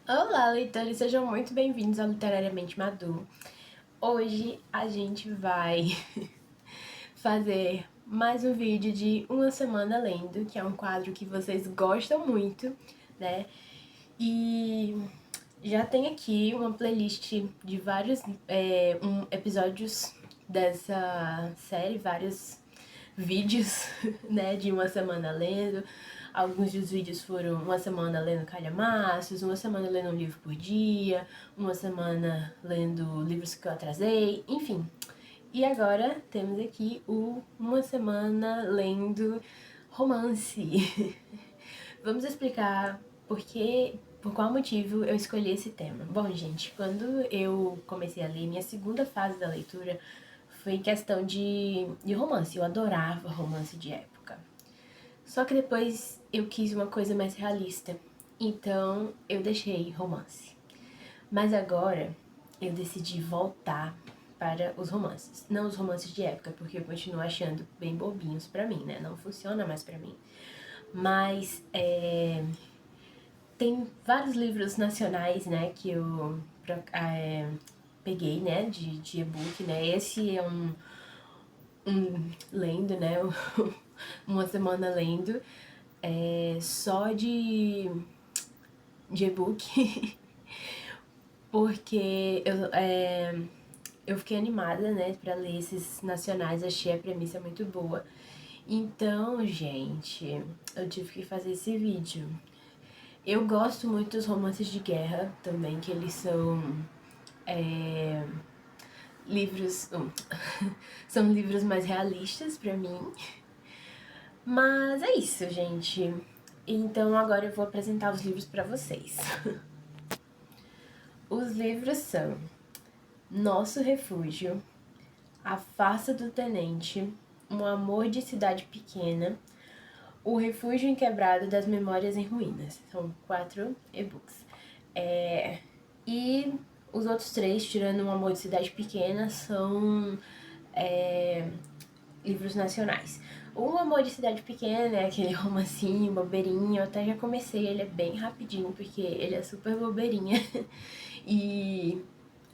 Olá, leitores! Sejam muito bem-vindos ao Literariamente Maduro. Hoje a gente vai fazer mais um vídeo de Uma Semana Lendo, que é um quadro que vocês gostam muito, né? E já tem aqui uma playlist de vários episódios dessa série, vários vídeos, né, de Uma Semana Lendo. Alguns dos vídeos foram uma semana lendo calhamaços, uma semana lendo um livro por dia, uma semana lendo livros que eu atrasei, enfim. E agora temos aqui uma semana lendo romance. Vamos explicar por qual motivo eu escolhi esse tema. Bom, gente, quando eu comecei a ler, minha segunda fase da leitura foi questão de romance. Eu adorava romance de época. Só que depois eu quis uma coisa mais realista, então eu deixei romance. Mas agora eu decidi voltar para os romances. Não os romances de época, porque eu continuo achando bem bobinhos pra mim, né? Não funciona mais pra mim. Mas tem vários livros nacionais, né, que eu peguei, né, de e-book, né? Esse é um lendo, né? Uma semana lendo. Só de e-book, porque eu fiquei animada, né, pra ler esses nacionais, achei a premissa muito boa. Então, gente, eu tive que fazer esse vídeo. Eu gosto muito dos romances de guerra também, que eles são livros... são livros mais realistas pra mim. Mas é isso, gente. Então agora eu vou apresentar os livros pra vocês. Os livros são Nosso Refúgio, A Farsa do Tenente, Um Amor de Cidade Pequena, O Refúgio Inquebrado das Memórias em Ruínas. São 4 e-books. E os outros 3, tirando Um Amor de Cidade Pequena, são livros nacionais. O Amor de Cidade Pequena é aquele romancinho, bobeirinho. Eu até já comecei, ele é bem rapidinho, porque ele é super bobeirinha. E,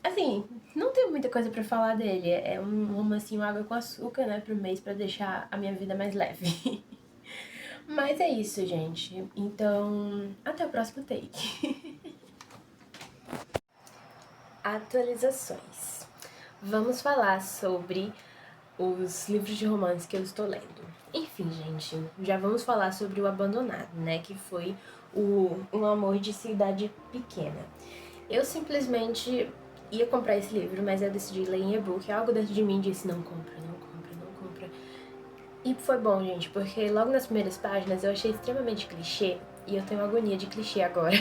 assim, não tem muita coisa pra falar dele. É um romancinho água com açúcar, né, pro mês, pra deixar a minha vida mais leve. Mas é isso, gente. Então, até o próximo take. Atualizações. Vamos falar sobre os livros de romance que eu estou lendo. Enfim, gente, já vamos falar sobre O Abandonado, né, que foi Um Amor de Cidade Pequena. Eu simplesmente ia comprar esse livro, mas eu decidi ler em e-book. Algo dentro de mim disse, não compra, não compra, não compra. E foi bom, gente, porque logo nas primeiras páginas eu achei extremamente clichê, e eu tenho agonia de clichê agora.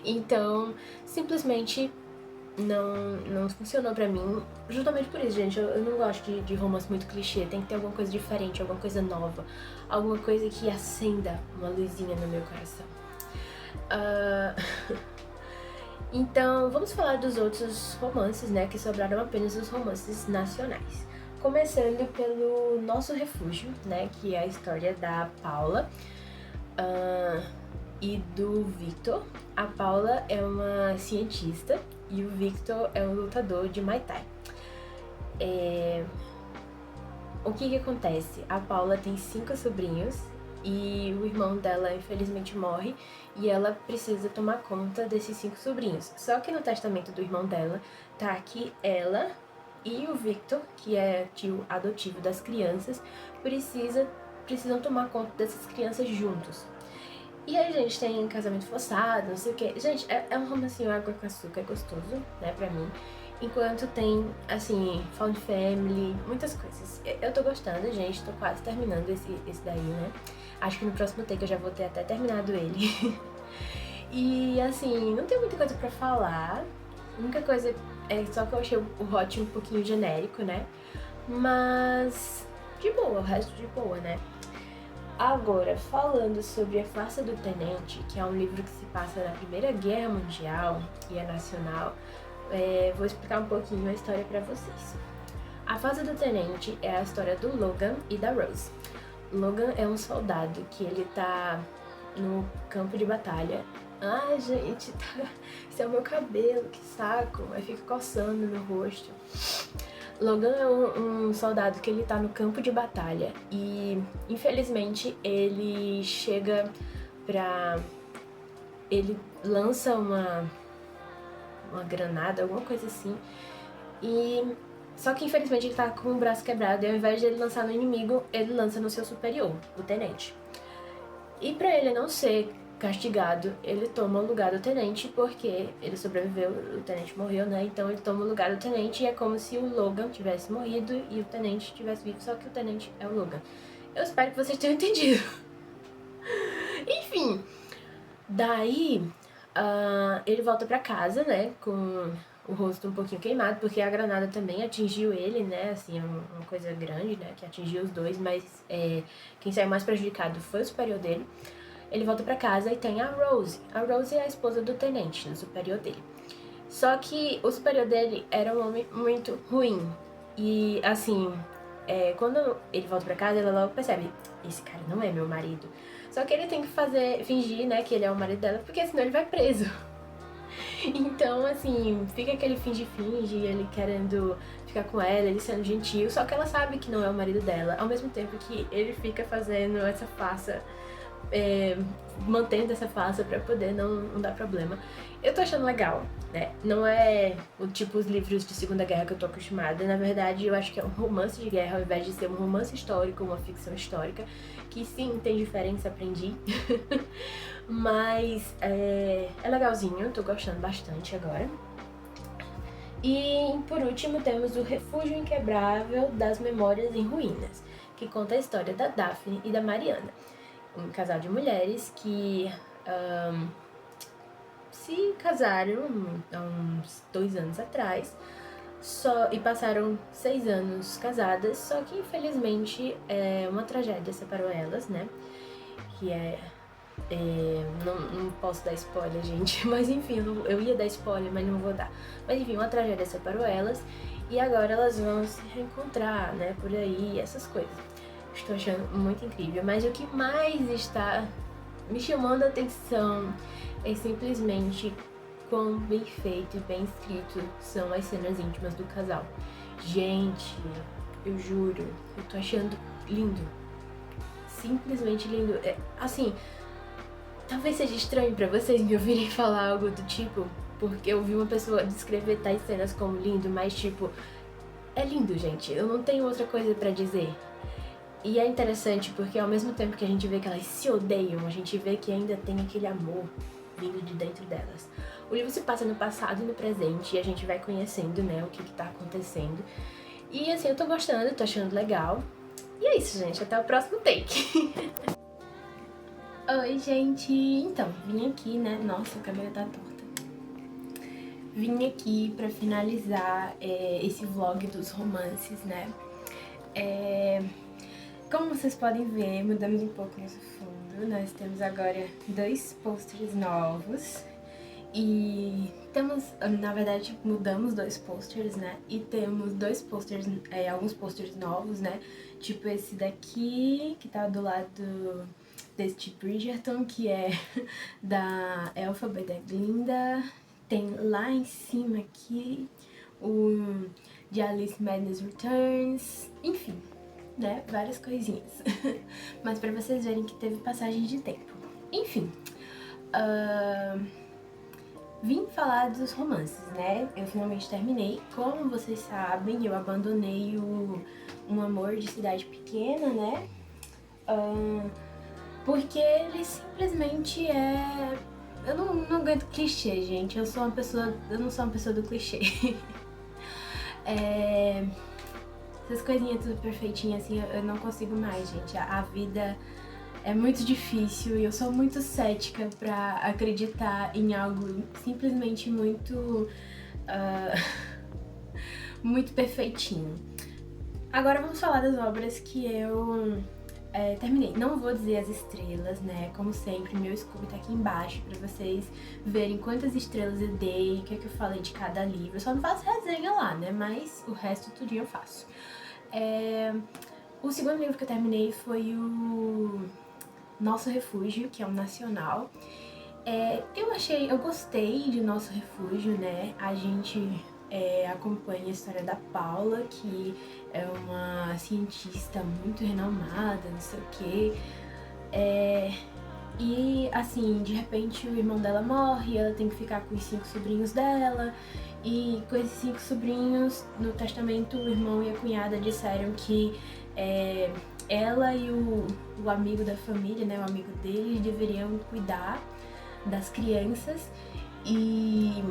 Então, simplesmente não funcionou pra mim, justamente por isso, gente. Eu não gosto de romance muito clichê. Tem que ter alguma coisa diferente, alguma coisa nova, alguma coisa que acenda uma luzinha no meu coração. Então, vamos falar dos outros romances, né, que sobraram apenas os romances nacionais. Começando pelo Nosso Refúgio, né, que é a história da Paula e do Victor. A Paula é uma cientista e o Victor é um lutador de Muay Thai. O que acontece? A Paula tem 5 sobrinhos e o irmão dela infelizmente morre e ela precisa tomar conta desses 5 sobrinhos. Só que no testamento do irmão dela tá que ela e o Victor, que é tio adotivo das crianças, precisam tomar conta dessas crianças juntos. E aí, gente, tem casamento forçado, não sei o que. Gente, é um romancinho água com açúcar, é gostoso, né, pra mim. Enquanto tem, assim, Found Family, muitas coisas. Eu tô gostando, gente, tô quase terminando esse daí, né. Acho que no próximo take eu já vou ter até terminado ele. E, assim, não tem muita coisa pra falar. A única coisa é só que eu achei o hot um pouquinho genérico, né. Mas de boa, o resto de boa, né. Agora, falando sobre A Farsa do Tenente, que é um livro que se passa na Primeira Guerra Mundial e é nacional, vou explicar um pouquinho a história pra vocês. A Farsa do Tenente é a história do Logan e da Rose. Logan é um soldado que ele tá no campo de batalha Ai, gente, esse é o meu cabelo, que saco. Aí fica coçando no meu rosto. Logan é um soldado que ele tá no campo de batalha e, infelizmente, ele chega pra... Ele lança uma granada, alguma coisa assim, e... Só que, infelizmente, ele tá com o braço quebrado e, ao invés de ele lançar no inimigo, ele lança no seu superior, o tenente. E pra ele não ser castigado, ele toma o lugar do tenente, porque ele sobreviveu, o tenente morreu, né? Então ele toma o lugar do tenente e é como se o Logan tivesse morrido e o tenente tivesse vivo, só que o tenente é o Logan. Eu espero que vocês tenham entendido. Enfim, daí ele volta pra casa, né, com o rosto um pouquinho queimado, porque a granada também atingiu ele, né, assim, é uma coisa grande, né, que atingiu os dois, mas quem saiu mais prejudicado foi o superior dele. Ele volta pra casa e tem a Rose. A Rose é a esposa do tenente, o superior dele. Só que o superior dele era um homem muito ruim. E, assim, quando ele volta pra casa, ela logo percebe, esse cara não é meu marido. Só que ele tem que fingir, né, que ele é o marido dela, porque senão ele vai preso. Então, assim, fica aquele finge-finge, ele querendo ficar com ela, ele sendo gentil, só que ela sabe que não é o marido dela, ao mesmo tempo que ele fica fazendo essa farsa, mantendo essa farsa pra poder não dar problema. Eu tô achando legal, né? Não é o tipo os livros de Segunda Guerra que eu tô acostumada. Na verdade, eu acho que é um romance de guerra ao invés de ser um romance histórico, uma ficção histórica. Que sim, tem diferença, aprendi. Mas é legalzinho, tô gostando bastante agora. E por último temos o Refúgio Inquebrável das Memórias em Ruínas, que conta a história da Daphne e da Mariana, um casal de mulheres que se casaram há uns 2 anos atrás e passaram 6 anos casadas, só que infelizmente uma tragédia separou elas, né? Que não posso dar spoiler, gente, mas enfim, eu ia dar spoiler, mas não vou dar. Mas enfim, uma tragédia separou elas e agora elas vão se reencontrar, né, por aí, essas coisas. Estou achando muito incrível, mas o que mais está me chamando a atenção é simplesmente quão bem feito e bem escrito são as cenas íntimas do casal. Gente, eu juro, eu tô achando lindo. Simplesmente lindo. Assim, talvez seja estranho pra vocês me ouvirem falar algo do tipo, porque eu vi uma pessoa descrever tais cenas como lindo, mas tipo, é lindo, gente. Eu não tenho outra coisa pra dizer. E é interessante porque ao mesmo tempo que a gente vê que elas se odeiam, a gente vê que ainda tem aquele amor vindo de dentro delas. O livro se passa no passado e no presente e a gente vai conhecendo, né, o que tá acontecendo. E assim, eu tô gostando, tô achando legal. E é isso, gente. Até o próximo take. Oi, gente. Então, vim aqui, né? Nossa, a câmera tá torta. Vim aqui pra finalizar esse vlog dos romances, né? Como vocês podem ver, mudamos um pouco nosso fundo. Nós temos agora 2 posters novos. E temos, na verdade, mudamos 2 posters, né? E temos 2 posters, alguns posters novos, né? Tipo esse daqui, que tá do lado deste Bridgerton, que é da Elphaba e da Glinda. Tem lá em cima aqui o de Alice Madness Returns. Enfim, né? Várias coisinhas. Mas pra vocês verem que teve passagem de tempo. Enfim, vim falar dos romances, né? Eu finalmente terminei. Como vocês sabem, eu abandonei Um Amor de Cidade Pequena, né? Porque ele simplesmente eu não aguento clichê, gente. Eu não sou uma pessoa do clichê. Essas coisinhas tudo perfeitinhas, assim, eu não consigo mais, gente. A vida é muito difícil e eu sou muito cética pra acreditar em algo simplesmente muito muito perfeitinho. Agora vamos falar das obras que eu terminei. Não vou dizer as estrelas, né? Como sempre, meu Scooby tá aqui embaixo pra vocês verem quantas estrelas eu dei, o que é que eu falei de cada livro. Eu só não faço resenha lá, né? Mas o resto tudinho eu faço. O segundo livro que eu terminei foi o Nosso Refúgio, que é um nacional. Eu gostei de Nosso Refúgio, né? A gente acompanha a história da Paula, que é uma cientista muito renomada, não sei o quê. E assim, de repente o irmão dela morre, ela tem que ficar com os 5 sobrinhos dela. E com esses 5 sobrinhos, no testamento, o irmão e a cunhada disseram que ela e o amigo da família, né, o amigo deles, deveriam cuidar das crianças. E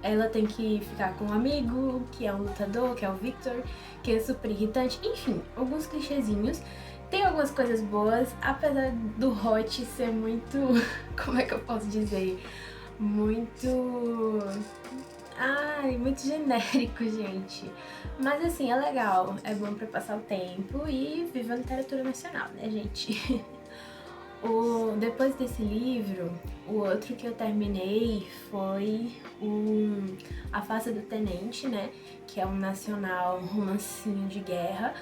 ela tem que ficar com um amigo, que é um lutador, que é o Victor, que é super irritante. Enfim, alguns clichêzinhos. Tem algumas coisas boas, apesar do Hot ser muito... como é que eu posso dizer? Muito... Ai, muito genérico, gente. Mas assim, é legal, é bom pra passar o tempo e viva a literatura nacional, né, gente? Depois desse livro, o outro que eu terminei foi A Face do Tenente, né? Que é um nacional romancinho de guerra.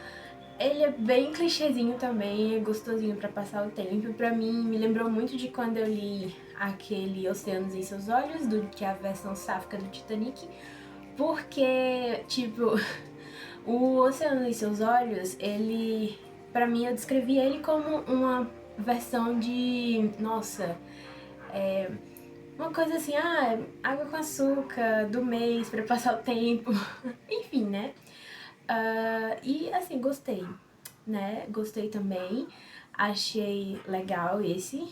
Ele é bem clichêzinho também, é gostosinho pra passar o tempo. Pra mim, me lembrou muito de quando eu li aquele Oceanos em Seus Olhos, que é a versão sáfica do Titanic. Porque, tipo, o Oceanos em Seus Olhos, ele... Pra mim, eu descrevi ele como uma versão de... Nossa, uma coisa assim, água com açúcar do mês pra passar o tempo. Enfim, né? E assim, gostei, né? Gostei também. Achei legal esse.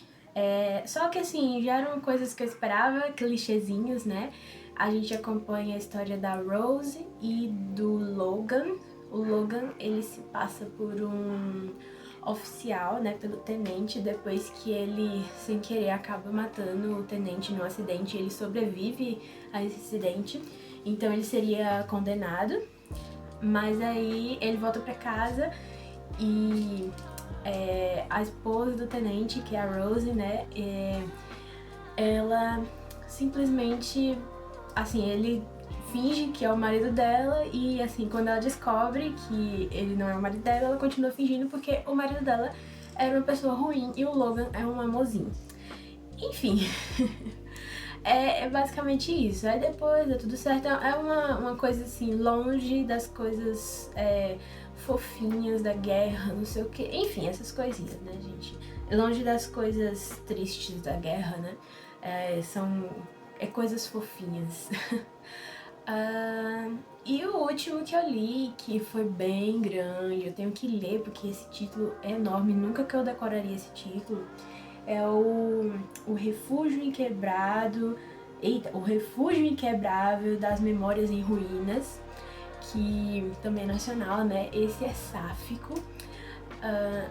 Só que assim, já eram coisas que eu esperava, clichêzinhos, né? A gente acompanha a história da Rose e do Logan. O Logan, ele se passa por um oficial, né, pelo tenente, depois que ele, sem querer, acaba matando o tenente num acidente. Ele sobrevive a esse acidente, então ele seria condenado. Mas aí ele volta pra casa e a esposa do tenente, que é a Rose, né, ela simplesmente, assim, ele finge que é o marido dela e, assim, quando ela descobre que ele não é o marido dela, ela continua fingindo porque o marido dela era uma pessoa ruim e o Logan é um amorzinho. Enfim, é basicamente isso. Aí depois é tudo certo. É uma coisa assim, longe das coisas fofinhas da guerra, não sei o que. Enfim, essas coisinhas, né, gente? Longe das coisas tristes da guerra, né? São coisas fofinhas. E o último que eu li, que foi bem grande, eu tenho que ler porque esse título é enorme, nunca que eu decoraria esse título, é o Refúgio Inquebrado, o Refúgio Inquebrável das Memórias em Ruínas, que também é nacional, né? Esse é sáfico.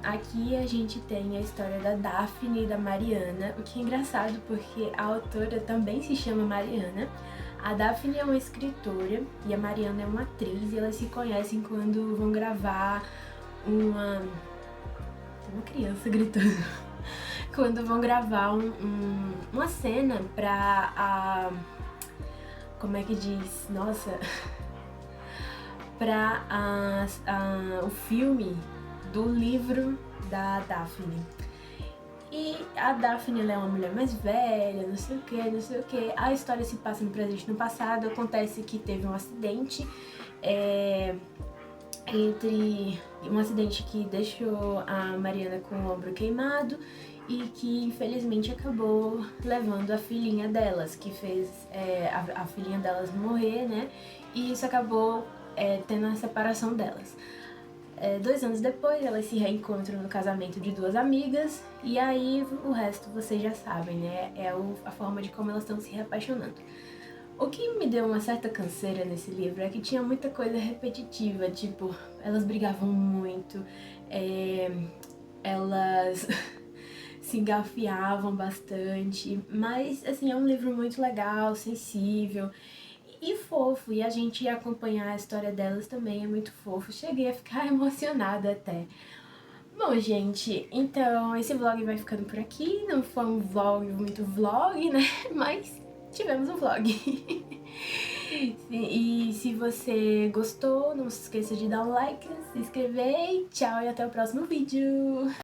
Aqui a gente tem a história da Daphne e da Mariana, o que é engraçado porque a autora também se chama Mariana. A Daphne é uma escritora e a Mariana é uma atriz e elas se conhecem quando vão gravar uma criança gritando. Quando vão gravar uma cena pra como é que diz? Nossa... pra o filme do livro da Daphne. E a Daphne, ela é uma mulher mais velha, não sei o que, não sei o que. A história se passa no presente e no passado. Acontece que teve um acidente, um acidente que deixou a Mariana com o ombro queimado e que infelizmente acabou levando a filhinha delas, que fez a filhinha delas morrer, né? E isso acabou tendo a separação delas. 2 anos depois, elas se reencontram no casamento de 2 amigas, e aí o resto vocês já sabem, né? A forma de como elas estão se reapaixonando. O que me deu uma certa canseira nesse livro é que tinha muita coisa repetitiva, tipo, elas brigavam muito, elas se engafiavam bastante, mas, assim, é um livro muito legal, sensível e fofo, e a gente acompanhar a história delas também é muito fofo. Cheguei a ficar emocionada até. Bom, gente, então esse vlog vai ficando por aqui. Não foi um vlog muito vlog, né? Mas tivemos um vlog. E se você gostou, não se esqueça de dar um like, se inscrever e tchau, e até o próximo vídeo!